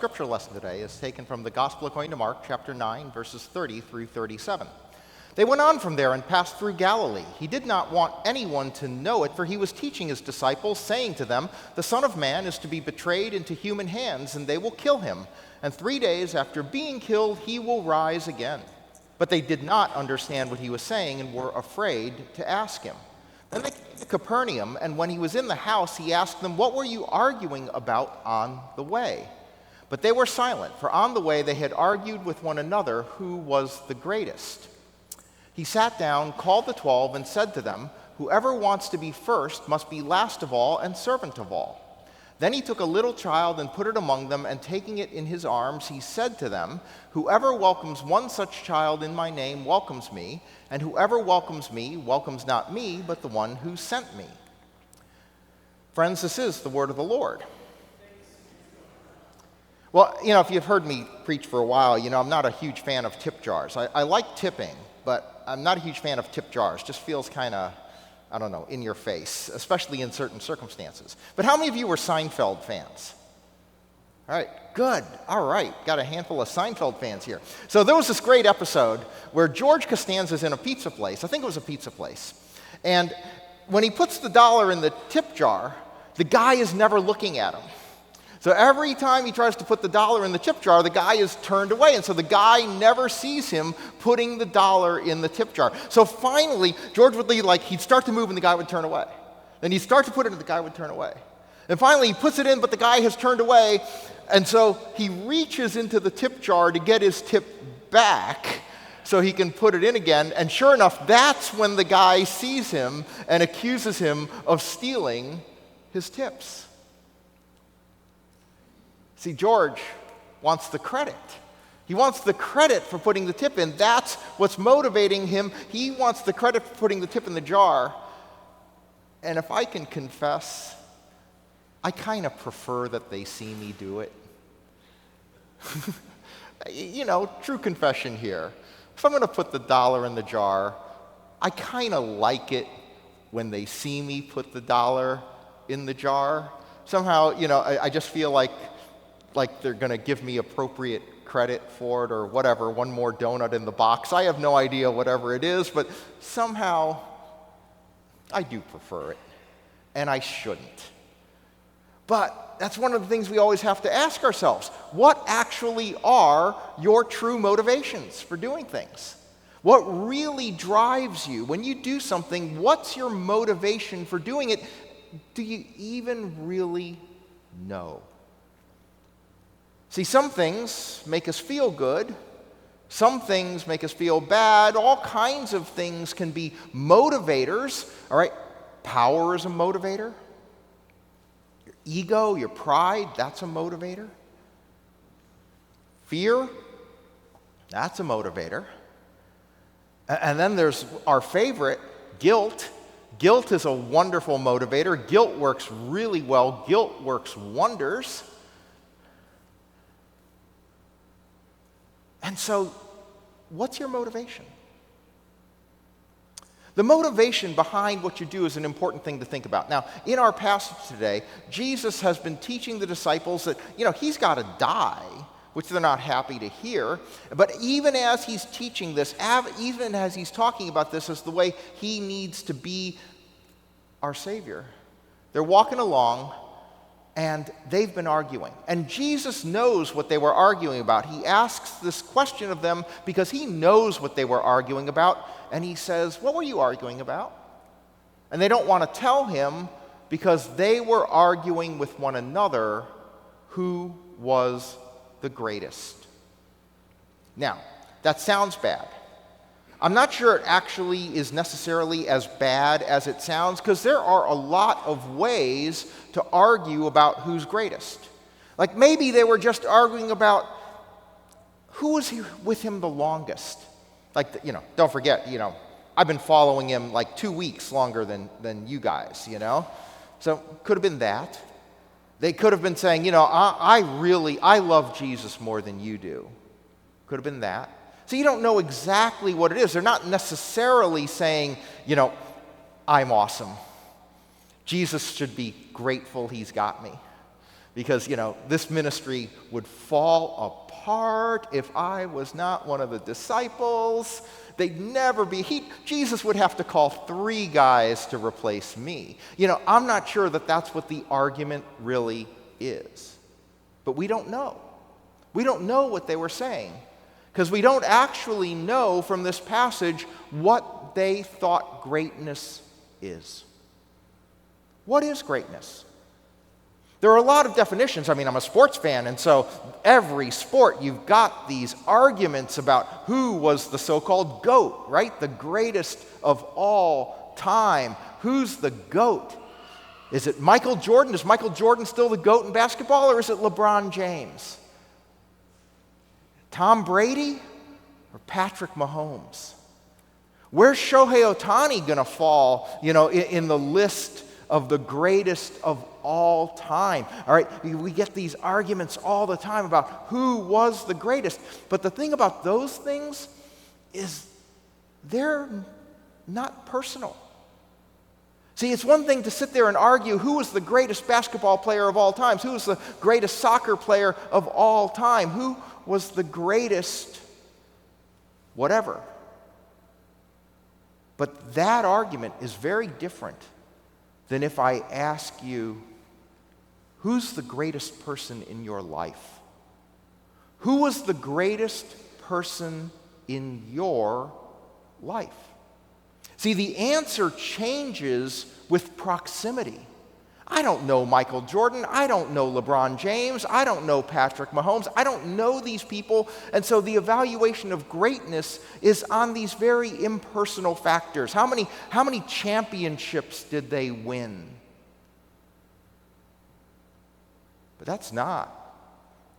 scripture lesson today is taken from the Gospel according to Mark, chapter 9, verses 30 through 37. They went on from there and passed through Galilee. He did not want anyone to know it, for he was teaching his disciples, saying to them, "The Son of Man is to be betrayed into human hands, and they will kill him. And 3 days after being killed, he will rise again." But they did not understand what he was saying and were afraid to ask him. Then they came to Capernaum, and when he was in the house, he asked them, "What were you arguing about on the way?" But they were silent, for on the way they had argued with one another who was the greatest. He sat down, called the 12, and said to them, "Whoever wants to be first must be last of all and servant of all." Then he took a little child and put it among them, and taking it in his arms, he said to them, "Whoever welcomes one such child in my name welcomes me, and whoever welcomes me welcomes not me, but the one who sent me." Friends, this is the word of the Lord. Well, if you've heard me preach for a while, I'm not a huge fan of tip jars. I like tipping, but I'm not a huge fan of tip jars. Just feels kind of, in your face, especially in certain circumstances. But how many of you were Seinfeld fans? All right, good. All right, got a handful of Seinfeld fans here. So there was this great episode where George Costanza's in a pizza place. I think it was a pizza place. And when he puts the dollar in the tip jar, the guy is never looking at him. So every time he tries to put the dollar in the tip jar, the guy is turned away. And so the guy never sees him putting the dollar in the tip jar. So finally, George would leave, he'd start to move and the guy would turn away. Then he'd start to put it in, the guy would turn away. And finally, he puts it in, but the guy has turned away. And so he reaches into the tip jar to get his tip back so he can put it in again. And sure enough, that's when the guy sees him and accuses him of stealing his tips. See, George wants the credit. He wants the credit for putting the tip in. That's what's motivating him. He wants the credit for putting the tip in the jar. And if I can confess, I kind of prefer that they see me do it. True confession here. If I'm going to put the dollar in the jar, I kind of like it when they see me put the dollar in the jar. Somehow, I just feel like they're going to give me appropriate credit for it or whatever, one more donut in the box. I have no idea whatever it is, but somehow I do prefer it, and I shouldn't. But that's one of the things we always have to ask ourselves. What actually are your true motivations for doing things? What really drives you? When you do something, what's your motivation for doing it? Do you even really know? See, some things make us feel good. Some things make us feel bad. All kinds of things can be motivators. All right, power is a motivator. Your ego, your pride, that's a motivator. Fear, that's a motivator. And then there's our favorite, guilt. Guilt is a wonderful motivator. Guilt works really well. Guilt works wonders. And so, what's your motivation? The motivation behind what you do is an important thing to think about. Now, in our passage today, Jesus has been teaching the disciples that, he's got to die, which they're not happy to hear. But even as he's teaching this, even as he's talking about this as the way he needs to be our Savior, they're walking along, and they've been arguing. And Jesus knows what they were arguing about. He asks this question of them because he knows what they were arguing about. And he says, "What were you arguing about?" And they don't want to tell him because they were arguing with one another who was the greatest. Now, that sounds bad. I'm not sure it actually is necessarily as bad as it sounds, because there are a lot of ways to argue about who's greatest. Like maybe they were just arguing about who was with him the longest. Don't forget, I've been following him 2 weeks longer than you guys, So could have been that. They could have been saying, I love Jesus more than you do. Could have been that. So you don't know exactly what it is. They're not necessarily saying, I'm awesome. Jesus should be grateful he's got me. because, this ministry would fall apart if I was not one of the disciples. They'd never be. Jesus would have to call 3 guys to replace me. I'm not sure that that's what the argument really is. But we don't know. We don't know what they were saying, because we don't actually know from this passage what they thought greatness is. What is greatness? There are a lot of definitions. I'm a sports fan, and so every sport you've got these arguments about who was the so-called GOAT, right? The greatest of all time. Who's the GOAT? Is it Michael Jordan? Is Michael Jordan still the GOAT in basketball, or is it LeBron James? Tom Brady or Patrick Mahomes? Where's Shohei Ohtani going to fall, in the list of the greatest of all time? All right, we get these arguments all the time about who was the greatest. But the thing about those things is they're not personal. See, it's one thing to sit there and argue who was the greatest basketball player of all time, who was the greatest soccer player of all time, who was the greatest whatever. But that argument is very different than if I ask you, who's the greatest person in your life? Who was the greatest person in your life? See, the answer changes with proximity. I don't know Michael Jordan. I don't know LeBron James. I don't know Patrick Mahomes. I don't know these people. And so the evaluation of greatness is on these very impersonal factors. How many championships did they win? But that's not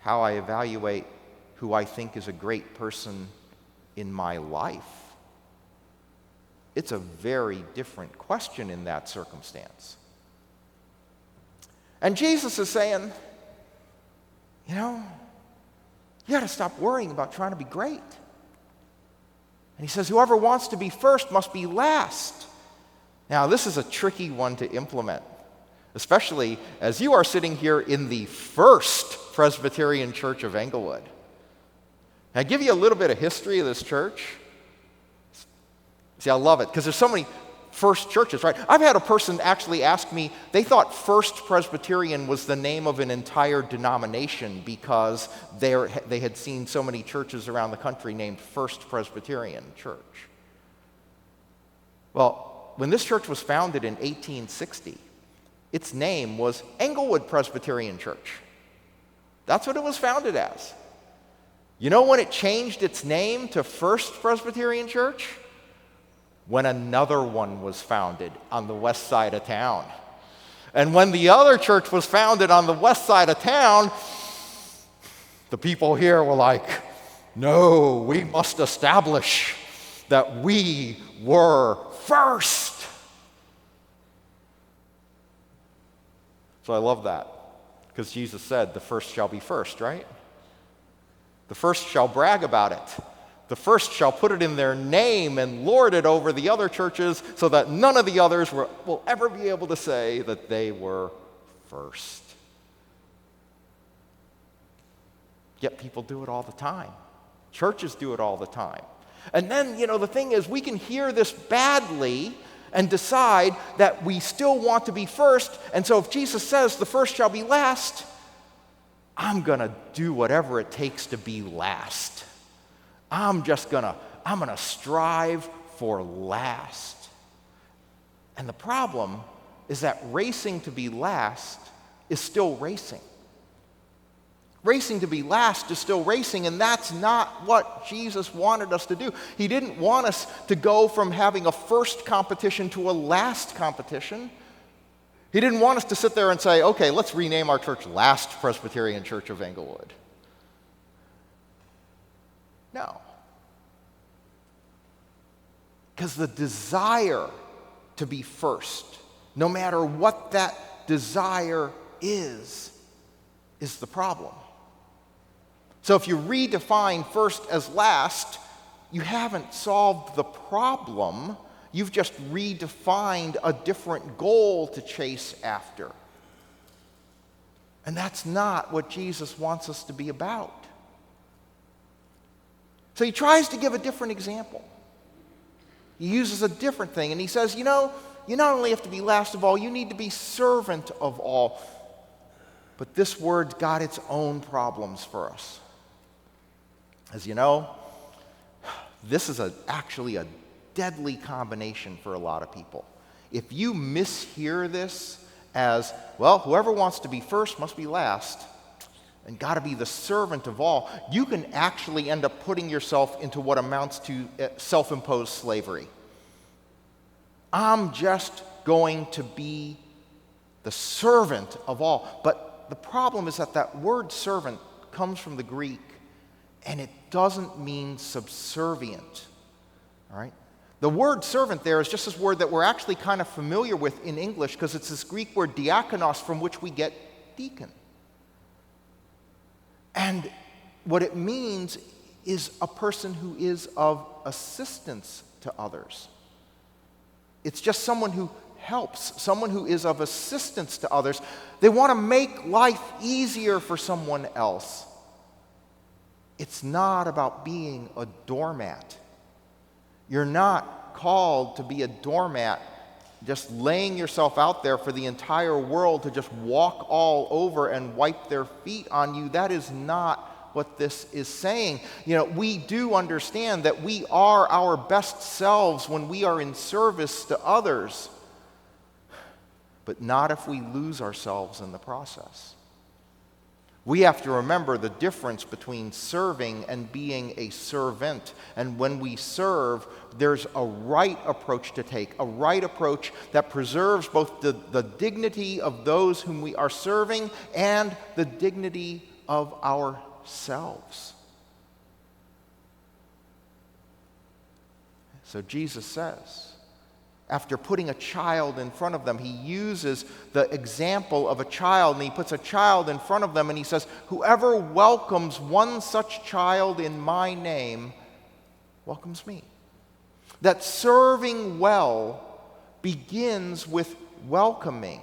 how I evaluate who I think is a great person in my life. It's a very different question in that circumstance. And Jesus is saying, you got to stop worrying about trying to be great. And he says, whoever wants to be first must be last. Now, this is a tricky one to implement, especially as you are sitting here in the First Presbyterian Church of Englewood. I'll give you a little bit of history of this church. See, I love it, because there's so many first churches, right? I've had a person actually ask me, they thought First Presbyterian was the name of an entire denomination because they had seen so many churches around the country named First Presbyterian Church. Well, when this church was founded in 1860, its name was Englewood Presbyterian Church. That's what it was founded as. You know when it changed its name to First Presbyterian Church? When another one was founded on the west side of town. And when the other church was founded on the west side of town, the people here were like, no, we must establish that we were first. So I love that, because Jesus said the first shall be first, right? The first shall brag about it. The first shall put it in their name and lord it over the other churches, so that none of the others will ever be able to say that they were first. Yet people do it all the time. Churches do it all the time. And then, the thing is, we can hear this badly and decide that we still want to be first. And so if Jesus says the first shall be last, I'm going to do whatever it takes to be last. I'm gonna strive for last. And the problem is that racing to be last is still racing. Racing to be last is still racing, and that's not what Jesus wanted us to do. He didn't want us to go from having a first competition to a last competition. He didn't want us to sit there and say, okay, let's rename our church Last Presbyterian Church of Englewood. No. Because the desire to be first, no matter what that desire is the problem. So if you redefine first as last, you haven't solved the problem. You've just redefined a different goal to chase after. And that's not what Jesus wants us to be about. So he tries to give a different example. He uses a different thing, and he says, you not only have to be last of all, you need to be servant of all. But this word's got its own problems for us. As you know, this is actually a deadly combination for a lot of people. If you mishear this as, well, whoever wants to be first must be last, and got to be the servant of all, you can actually end up putting yourself into what amounts to self-imposed slavery. I'm just going to be the servant of all. But the problem is that word servant comes from the Greek, and it doesn't mean subservient. All right? The word servant there is just this word that we're actually kind of familiar with in English, because it's this Greek word diakonos, from which we get deacon. And what it means is a person who is of assistance to others. It's just someone who helps, someone who is of assistance to others. They want to make life easier for someone else. It's not about being a doormat. You're not called to be a doormat, just laying yourself out there for the entire world to just walk all over and wipe their feet on you. That is not what this is saying. We do understand that we are our best selves when we are in service to others, but not if we lose ourselves in the process. We have to remember the difference between serving and being a servant. And when we serve, there's a right approach to take, a right approach that preserves both the dignity of those whom we are serving and the dignity of ourselves. So Jesus says, after putting a child in front of them, he uses the example of a child, and he puts a child in front of them, and he says, whoever welcomes one such child in my name welcomes me. That serving well begins with welcoming.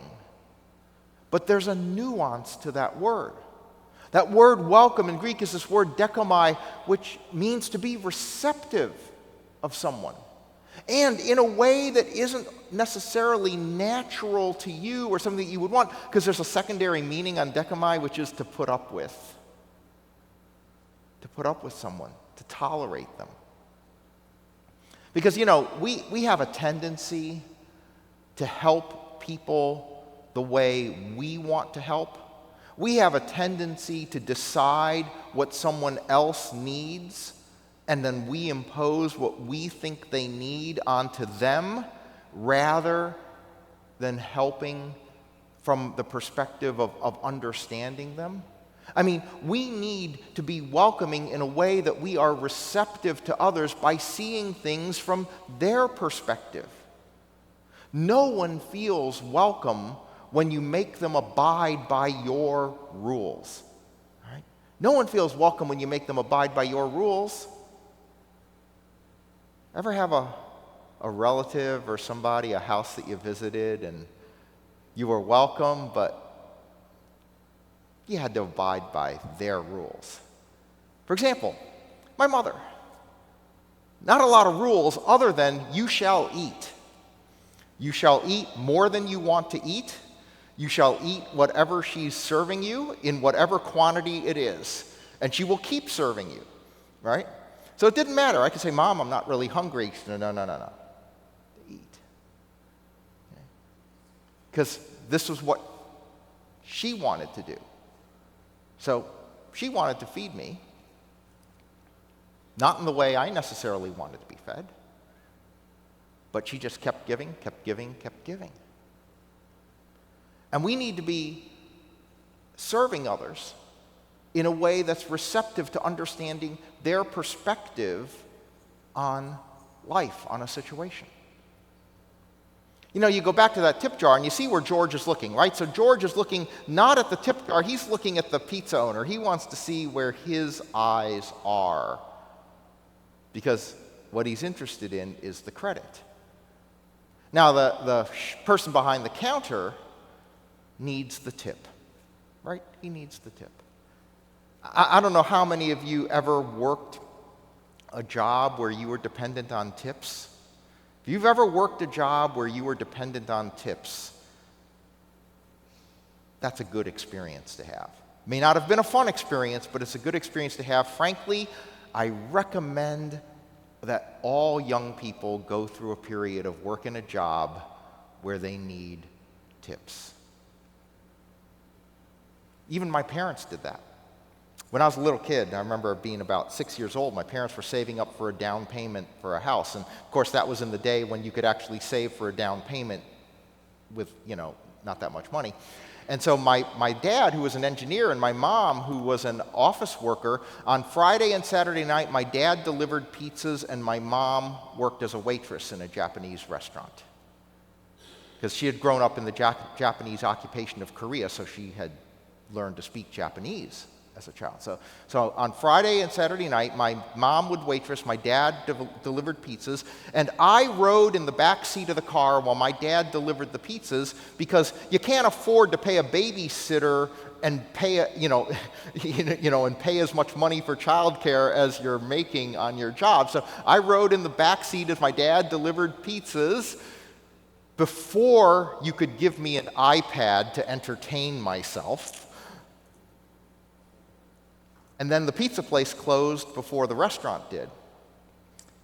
But there's a nuance to that word. That word welcome in Greek is this word dekomai, which means to be receptive of someone. And in a way that isn't necessarily natural to you or something that you would want, because there's a secondary meaning on dekomai, which is to put up with. To put up with someone, to tolerate them. Because, we have a tendency to help people the way we want to help. We have a tendency to decide what someone else needs, and then we impose what we think they need onto them, rather than helping from the perspective of understanding them. I mean, we need to be welcoming in a way that we are receptive to others by seeing things from their perspective. No one feels welcome when you make them abide by your rules. Right? No one feels welcome when you make them abide by your rules. Ever have a relative or somebody, a house that you visited, and you were welcome, but you had to abide by their rules? For example, my mother. Not a lot of rules other than you shall eat. You shall eat more than you want to eat. You shall eat whatever she's serving you in whatever quantity it is. And she will keep serving you, right? So it didn't matter. I could say, Mom, I'm not really hungry. She said, no. Eat. Because this was what she wanted to do. So she wanted to feed me, not in the way I necessarily wanted to be fed, but she just kept giving, kept giving, kept giving. And we need to be serving others in a way that's receptive to understanding their perspective on life, on a situation. You go back to that tip jar and you see where George is looking, right? So George is looking not at the tip jar, he's looking at the pizza owner. He wants to see where his eyes are, because what he's interested in is the credit. Now, the person behind the counter needs the tip. right? He needs the tip. I don't know how many of you ever worked a job where you were dependent on tips. If you've ever worked a job where you were dependent on tips, that's a good experience to have. May not have been a fun experience, but it's a good experience to have. Frankly, I recommend that all young people go through a period of working a job where they need tips. Even my parents did that. When I was a little kid, I remember being about 6 years old, my parents were saving up for a down payment for a house. And of course, that was in the day when you could actually save for a down payment with, not that much money. And so my dad, who was an engineer, and my mom, who was an office worker, on Friday and Saturday night, my dad delivered pizzas and my mom worked as a waitress in a Japanese restaurant. Because she had grown up in the Japanese occupation of Korea, so she had learned to speak Japanese as a child. So on Friday and Saturday night, my mom would waitress, my dad delivered pizzas, and I rode in the back seat of the car while my dad delivered the pizzas, because you can't afford to pay a babysitter and pay and pay as much money for childcare as you're making on your job. So I rode in the back seat as my dad delivered pizzas before you could give me an iPad to entertain myself. And then the pizza place closed before the restaurant did.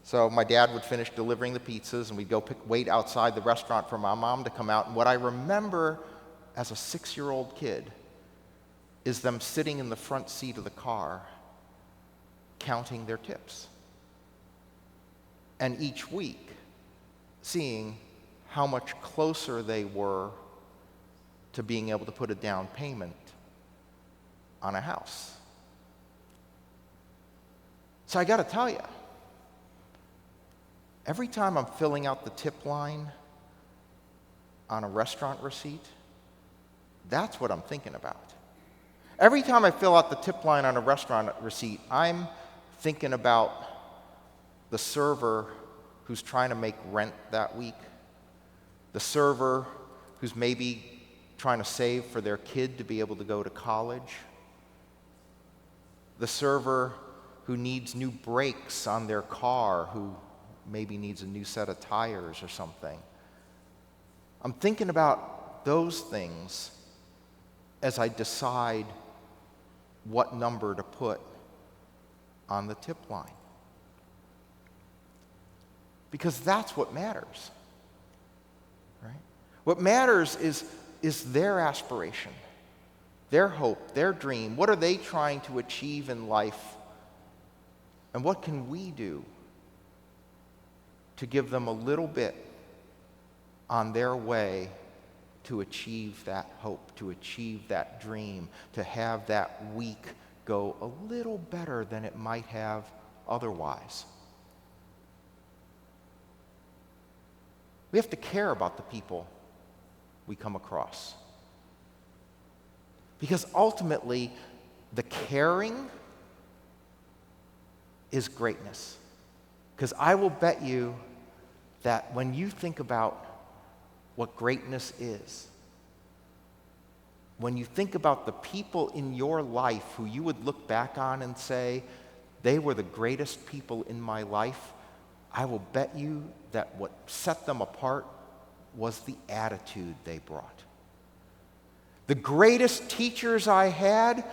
So my dad would finish delivering the pizzas, and we'd go wait outside the restaurant for my mom to come out. And what I remember as a 6-year-old kid is them sitting in the front seat of the car counting their tips. And each week seeing how much closer they were to being able to put a down payment on a house. So I got to tell you, every time I'm filling out the tip line on a restaurant receipt, that's what I'm thinking about. Every time I fill out the tip line on a restaurant receipt, I'm thinking about the server who's trying to make rent that week, the server who's maybe trying to save for their kid to be able to go to college, the server who needs new brakes on their car, who maybe needs a new set of tires or something. I'm thinking about those things as I decide what number to put on the tip line. Because that's what matters, right? What matters is their aspiration, their hope, their dream. What are they trying to achieve in life? And what can we do to give them a little bit on their way to achieve that hope, to achieve that dream, to have that week go a little better than it might have otherwise? We have to care about the people we come across. Because ultimately, the caring is greatness. Because I will bet you that when you think about what greatness is, when you think about the people in your life who you would look back on and say, they were the greatest people in my life, I will bet you that what set them apart was the attitude they brought. The greatest teachers I had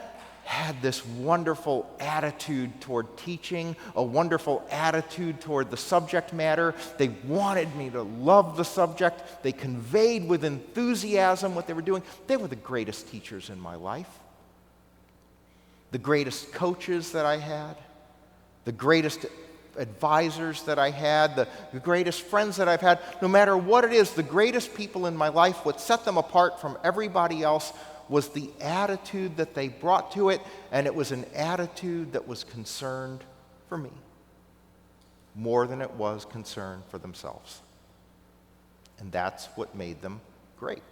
this wonderful attitude toward teaching, a wonderful attitude toward the subject matter. They wanted me to love the subject. They conveyed with enthusiasm what they were doing. They were the greatest teachers in my life. The greatest coaches that I had, the greatest advisors that I had, the greatest friends that I've had. No matter what it is, the greatest people in my life, what set them apart from everybody else was the attitude that they brought to it, and it was an attitude that was concerned for me more than it was concerned for themselves. And that's what made them great.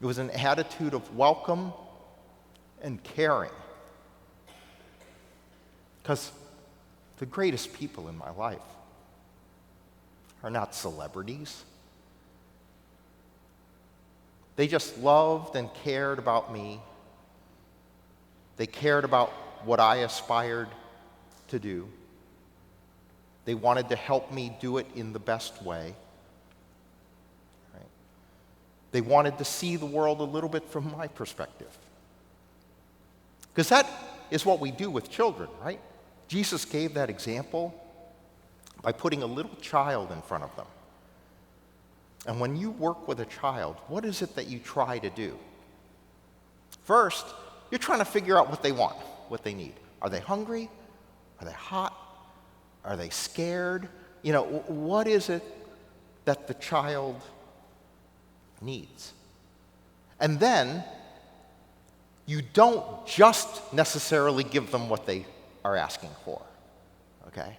It was an attitude of welcome and caring. Because the greatest people in my life are not celebrities. They just loved and cared about me. They cared about what I aspired to do. They wanted to help me do it in the best way. Right? They wanted to see the world a little bit from my perspective. Because that is what we do with children, right? Jesus gave that example by putting a little child in front of them. And when you work with a child, what is it that you try to do? First, you're trying to figure out what they want, what they need. Are they hungry? Are they hot? Are they scared? You know, what is it that the child needs? And then, you don't just necessarily give them what they are asking for, okay?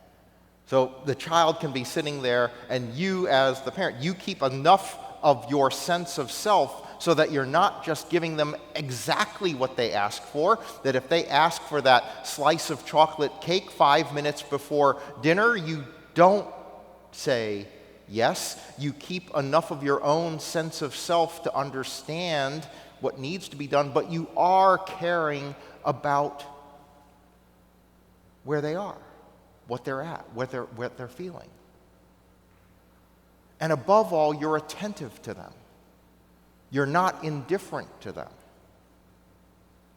So the child can be sitting there, and you as the parent, you keep enough of your sense of self so that you're not just giving them exactly what they ask for, that if they ask for that slice of chocolate cake 5 minutes before dinner, you don't say yes. You keep enough of your own sense of self to understand what needs to be done, but you are caring about where they are, what they're at, what they're feeling. And above all, you're attentive to them. You're not indifferent to them,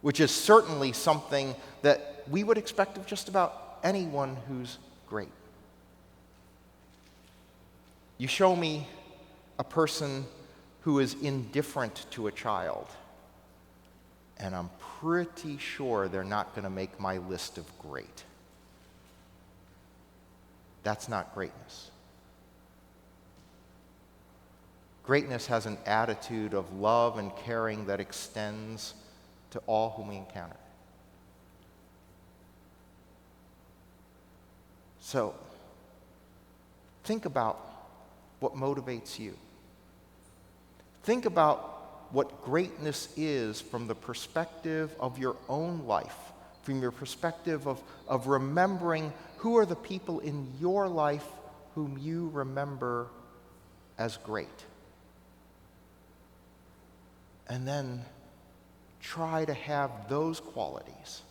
which is certainly something that we would expect of just about anyone who's great. You show me a person who is indifferent to a child, and I'm pretty sure they're not going to make my list of great. That's not greatness. Greatness has an attitude of love and caring that extends to all whom we encounter. So, think about what motivates you. Think about what greatness is from the perspective of your own life, from your perspective of remembering who are the people in your life whom you remember as great. And then try to have those qualities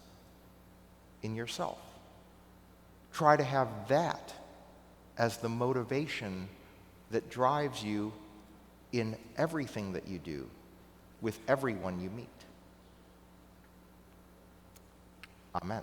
in yourself. Try to have that as the motivation that drives you in everything that you do with everyone you meet. Amen.